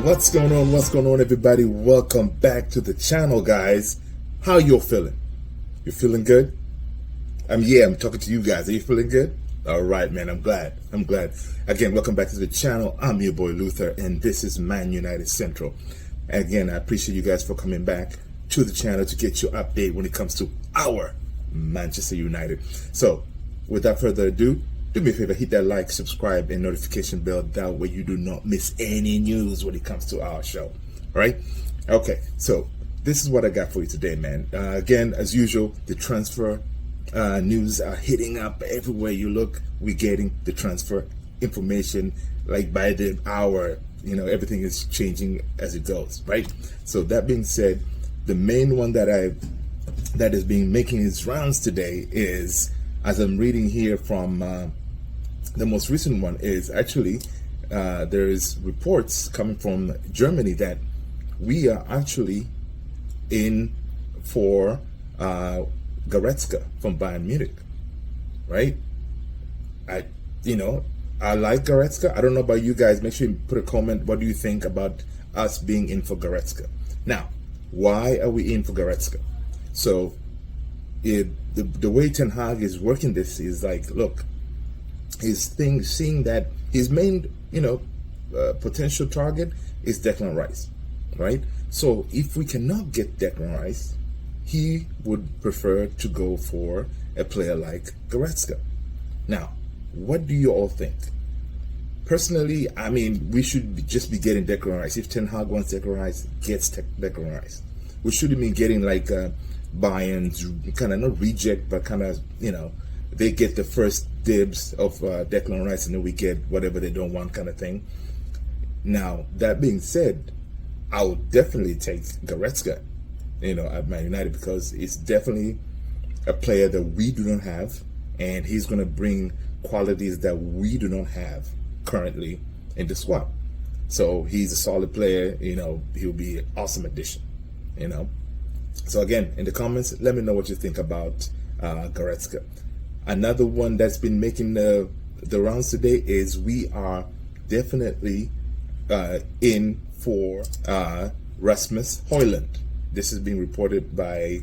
What's going on? What's going on, everybody? Welcome back to the channel, guys. How you feeling? You feeling good? I'm talking to you guys. Are you feeling good? All right, man. I'm glad. Again, welcome back to the channel. I'm your boy Luther, and this is Man United Central. Again, I appreciate you guys for coming back to the channel to get your update when it comes to our Manchester United. So, without further ado, do me a favor, hit that like, subscribe, and notification bell. That way you do not miss any news when it comes to our show. All right? Okay, so this is what I got for you today, man. Again, as usual, the transfer news are hitting up everywhere you look. We're getting the transfer information like by the hour. You know, everything is changing as it goes, right? So that being said, the main one that is being making its rounds today is, as I'm reading here from the most recent one, is actually there is reports coming from Germany that we are actually in for Goretzka from Bayern Munich, right? I like Goretzka. I don't know about you guys. Make sure you put a comment. What do you think about us being in for Goretzka? Now, why are we in for Goretzka? So, the way Ten Hag is working this is like, look, seeing that his main, potential target is Declan Rice, right? So if we cannot get Declan Rice, he would prefer to go for a player like Goretzka. Now, what do you all think? Personally, I mean, we should just be getting Declan Rice. If Ten Hag wants Declan Rice, gets Declan Rice. We shouldn't be getting like Bayern's kind of not reject, but kind of, they get the first dibs of Declan Rice, and then we get whatever they don't want, kind of thing. Now, that being said, I would definitely take Goretzka, at Man United, because it's definitely a player that we do not have, and he's going to bring qualities that we do not have currently in the squad. So he's a solid player. He'll be an awesome addition. So again, in the comments, let me know what you think about Goretzka. Another one that's been making the rounds today is we are definitely in for Rasmus Hojlund. This is being reported by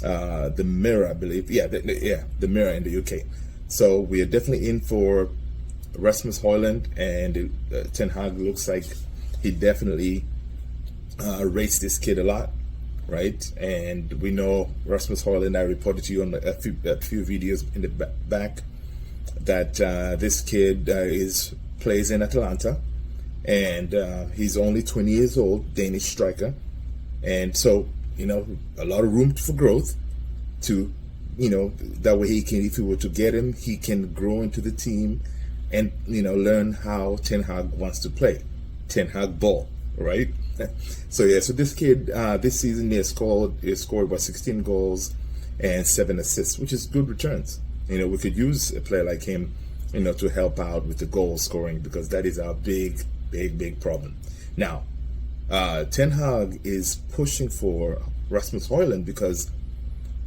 the Mirror, I believe. The Mirror in the UK. So we are definitely in for Rasmus Hojlund, and Ten Hag looks like he definitely rates this kid a lot. Right, and we know Rasmus Hojlund. I reported to you on a few videos in the back that this kid plays in Atalanta, and he's only 20 years old, Danish striker, and so a lot of room for growth. To that way he can, if we were to get him, he can grow into the team, and learn how Ten Hag wants to play, Ten Hag ball, right? So this kid this season he scored about 16 goals and 7 assists, which is good returns. We could use a player like him, to help out with the goal scoring, because that is our big problem. Now, Ten Hag is pushing for Rasmus Hojlund because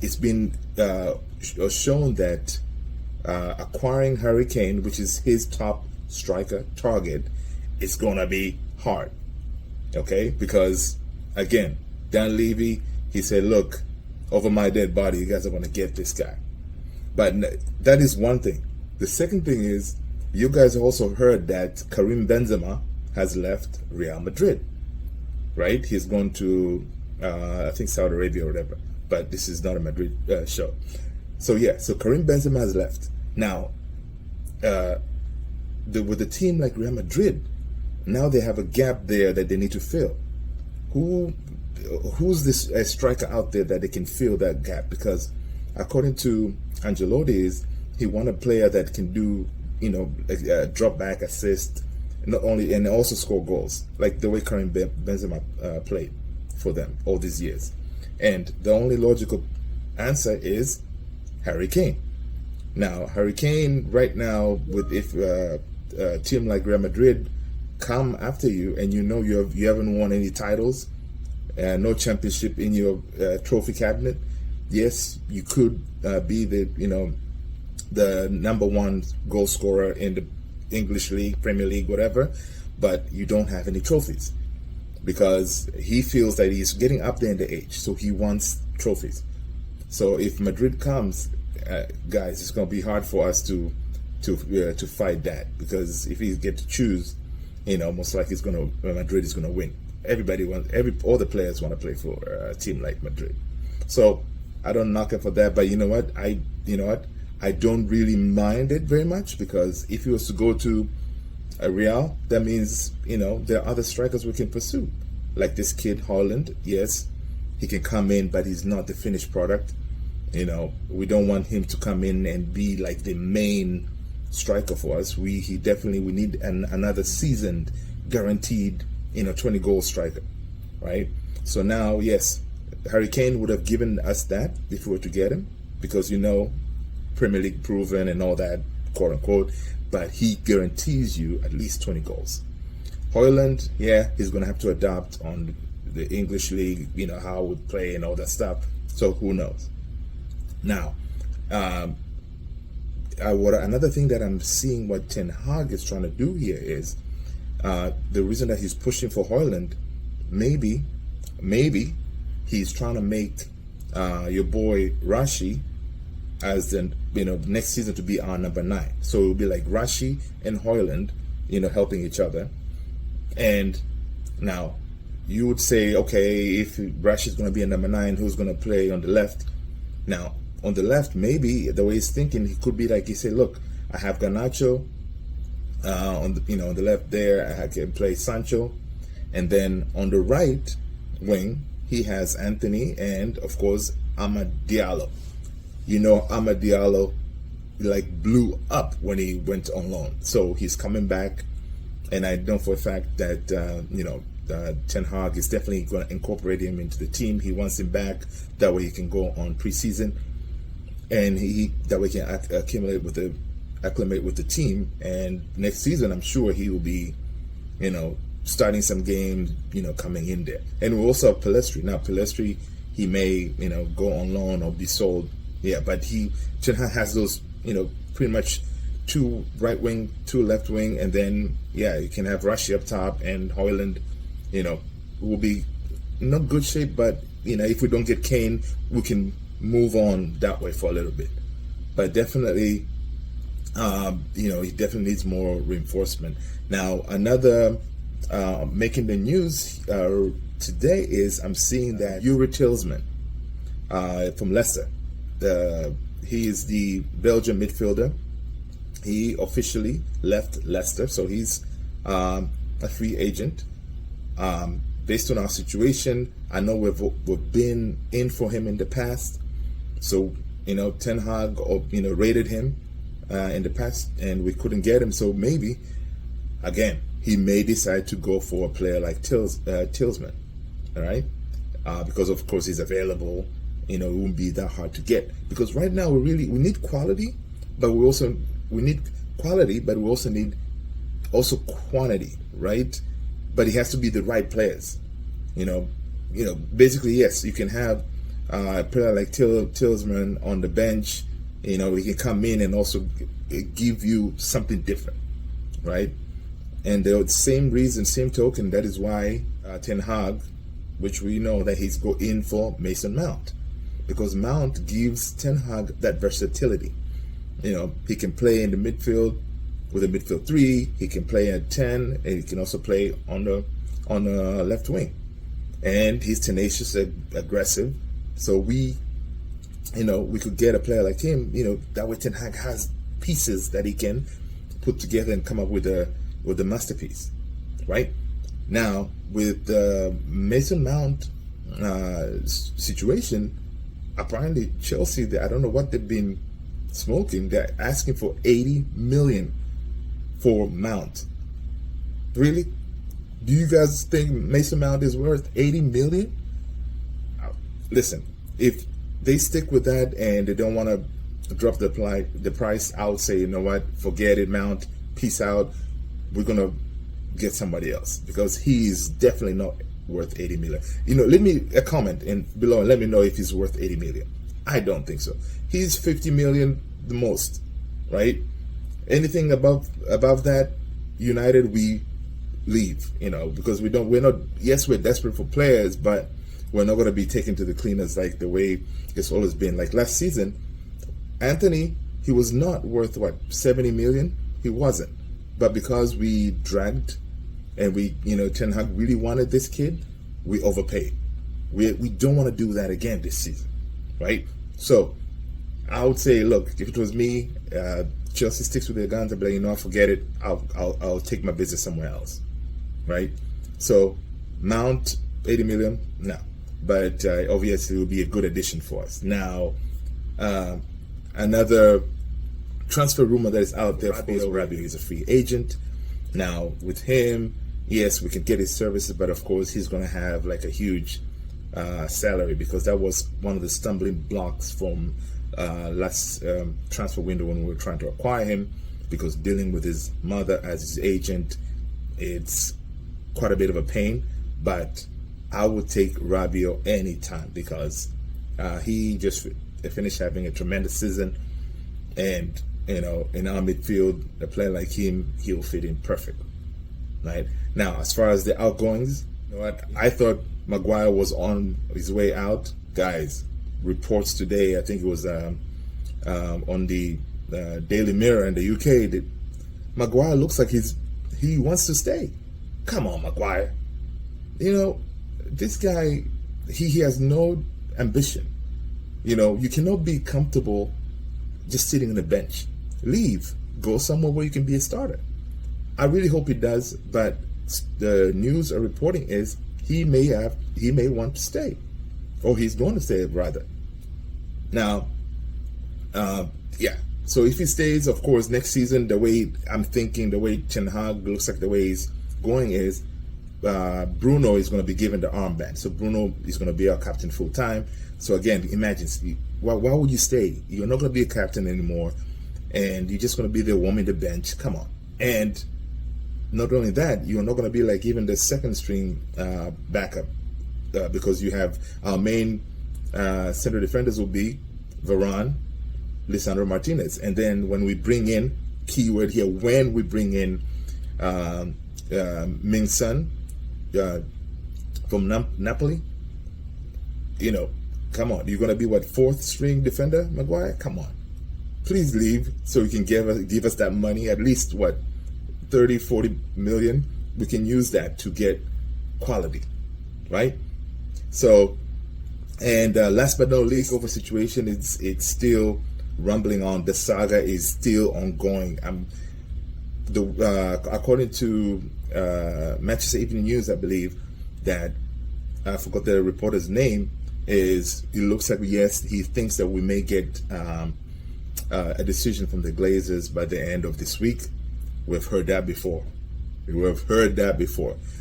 it's been shown that acquiring Harry Kane, which is his top striker target, is gonna be hard. Okay, because again, Dan Levy, he said, look, over my dead body, you guys are going to get this guy. But that is one thing. The second thing is, you guys also heard that Karim Benzema has left Real Madrid, right? He's gone to, I think, Saudi Arabia or whatever. But this is not a Madrid show. So Karim Benzema has left. Now, with a team like Real Madrid, now they have a gap there that they need to fill. Who's this striker out there that they can fill that gap? Because according to Ancelotti, he wants a player that can do, drop back, assist, not only, and also score goals, like the way Karim Benzema played for them all these years. And the only logical answer is Harry Kane. Now, Harry Kane right now, with if a team like Real Madrid come after you, and you haven't won any titles, no championship in your trophy cabinet, yes, you could be the number one goal scorer in the English league, Premier League, whatever, but you don't have any trophies. because he feels that he's getting up there in the age, so he wants trophies. So if Madrid comes, guys, it's going to be hard for us to fight that, because if he get to choose, most likely Madrid is going to win. Everybody wants, all the players want to play for a team like Madrid. So I don't knock him for that, but you know what? I don't really mind it very much, because if he was to go to a Real, that means, there are other strikers we can pursue. Like this kid, Hojlund. Yes, he can come in, but he's not the finished product. We don't want him to come in and be like the main striker for us. We need another seasoned, guaranteed, 20-goal striker, right? So now, yes, Harry Kane would have given us that if we were to get him, because Premier League proven and all that, quote unquote, but he guarantees you at least 20 goals. Hojlund, yeah, he's going to have to adapt on the English league, how we play and all that stuff. So who knows? Now, another thing that I'm seeing what Ten Hag is trying to do here is the reason that he's pushing for Hojlund. Maybe he's trying to make your boy Rashi as the next season to be our number 9. So it will be like Rashi and Hojlund, helping each other. And now you would say, okay, if Rashi is going to be a number 9, who's going to play on the left? Now on the left, maybe the way he's thinking, he could be like, he say, look, I have Garnacho on the left there. I can play Sancho, and then on the right wing he has Anthony and of course Amad Diallo. Amad Diallo blew up when he went on loan, so he's coming back, and I know for a fact that Ten Hag is definitely going to incorporate him into the team. He wants him back, that way he can go on preseason, and that way he can acclimate with the team, and next season I'm sure he will be starting some games, coming in there. And we also have Pellistri. Now Pellistri, he may go on loan or be sold, yeah, but Ten Hag has those pretty much 2 right wing, 2 left wing, and then you can have Rashi up top, and Hojlund will be in good shape, but if we don't get Kane, we can move on that way for a little bit. But definitely he definitely needs more reinforcement. Now another making the news today is I'm seeing that Yuri Tielemans from Leicester, he is the Belgian midfielder. He officially left Leicester, so he's a free agent. Based on our situation, I know we've been in for him in the past, so Ten Hag rated him in the past, and we couldn't get him. So maybe again he may decide to go for a player like Tielemans, all right? Because of course he's available. It won't be that hard to get, because right now we need quality, but we also need quantity, right? But it has to be the right players. Basically, yes, you can have a player like Tielemans on the bench. He can come in and also give you something different, right? And the same reason, same token, that is why Ten Hag, which we know that he's go in for Mason Mount, because Mount gives Ten Hag that versatility. He can play in the midfield with a midfield 3. He can play at 10, and he can also play on the left wing. And he's tenacious and aggressive. So we could get a player like him. That way Ten Hag has pieces that he can put together and come up with a masterpiece, right? Now with the Mason Mount situation, apparently Chelsea, I don't know what they've been smoking. They're asking for 80 million for Mount. Really? Do you guys think Mason Mount is worth 80 million? Listen, if they stick with that and they don't want to drop the price, I would say, you know what, forget it, Mount, peace out. We're gonna get somebody else, because he is definitely not worth 80 million. Leave me a comment below and let me know if he's worth 80 million. I don't think so. He's 50 million the most, right? Anything above that, United, we leave, because we're not, yes, we're desperate for players, but we're not going to be taken to the cleaners like the way it's always been. Like last season, Anthony, he was not worth, 70 million? He wasn't. But because we dragged and we, Ten Hag really wanted this kid, we overpaid. We don't want to do that again this season, right? So I would say, look, if it was me, Chelsea sticks with their guns. I'd be like, forget it. I'll take my business somewhere else, right? So Mount, 80 million, no. But obviously it will be a good addition for us. Now, another transfer rumor that is out there, Rabiot is a free agent. Now, with him, yes, we can get his services, but of course he's going to have like a huge salary, because that was one of the stumbling blocks from last transfer window when we were trying to acquire him, because dealing with his mother as his agent, it's quite a bit of a pain. But I would take Rabiot anytime, because he just finished having a tremendous season, and in our midfield, a player like him, he'll fit in perfect. Right now, as far as the outgoings, I thought Maguire was on his way out. Guys, reports today, I think it was on the Daily Mirror in the UK, that Maguire looks like he wants to stay. Come on, Maguire. This guy, he has no ambition. You cannot be comfortable just sitting on the bench. Leave. Go somewhere where you can be a starter. I really hope he does, but the news are reporting is he may want to stay. Or he's going to stay, rather. Now, so if he stays, of course, next season, the way I'm thinking, the way Ten Hag looks like the way he's going is, Bruno is going to be given the armband. So Bruno is going to be our captain full time. So again, imagine, why would you stay? You're not going to be a captain anymore, and you're just going to be there warming the bench. Come on. And not only that, you're not going to be like even the second string backup, because you have our main center defenders will be Varane, Lisandro Martinez, and then when we bring in, keyword here, when we bring in Ming-Sun from Napoli, come on, you're going to be fourth string defender, Maguire? Come on, please leave so you can give us that money, at least 30-40 million. We can use that to get quality, right? So, and last but not least, over situation, it's still rumbling on. The saga is still ongoing. According to Manchester Evening News, I believe, that I forgot the reporter's name, it looks like, yes, he thinks that we may get a decision from the Glazers by the end of this week. We've heard that before.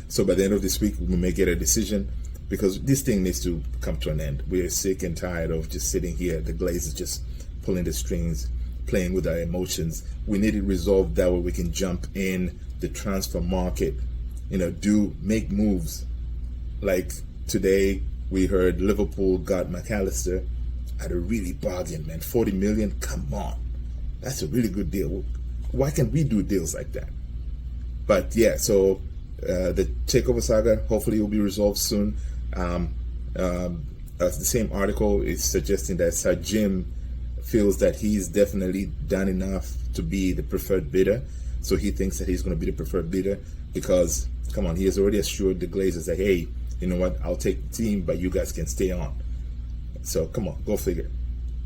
So by the end of this week, we may get a decision, because this thing needs to come to an end. We're sick and tired of just sitting here, the Glazers just pulling the strings, playing with our emotions. We need it resolved, that way we can jump in the transfer market, make moves. Like today, we heard Liverpool got McAllister at a really bargain, man. 40 million, come on. That's a really good deal. Why can't we do deals like that? But yeah, so the Takeover saga hopefully will be resolved soon. The same article is suggesting that Sir Jim feels that he's definitely done enough to be the preferred bidder. So he thinks that he's going to be the preferred bidder because, come on, he has already assured the Glazers that, hey, you know what, I'll take the team, but you guys can stay on. So come on, go figure.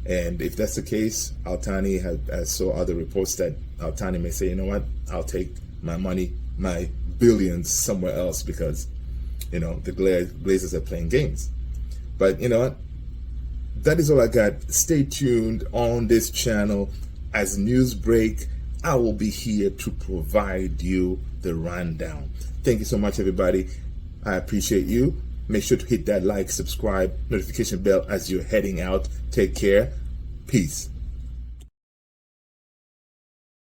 And if that's the case, Altani has saw other reports that Altani may say, you know what, I'll take my money, my billions somewhere else, because, the Glazers are playing games. But you know what? That is all I got. Stay tuned on this channel. As news break, I will be here to provide you the rundown. Thank you so much, everybody. I appreciate you. Make sure to hit that like, subscribe, notification bell as you're heading out. Take care. Peace.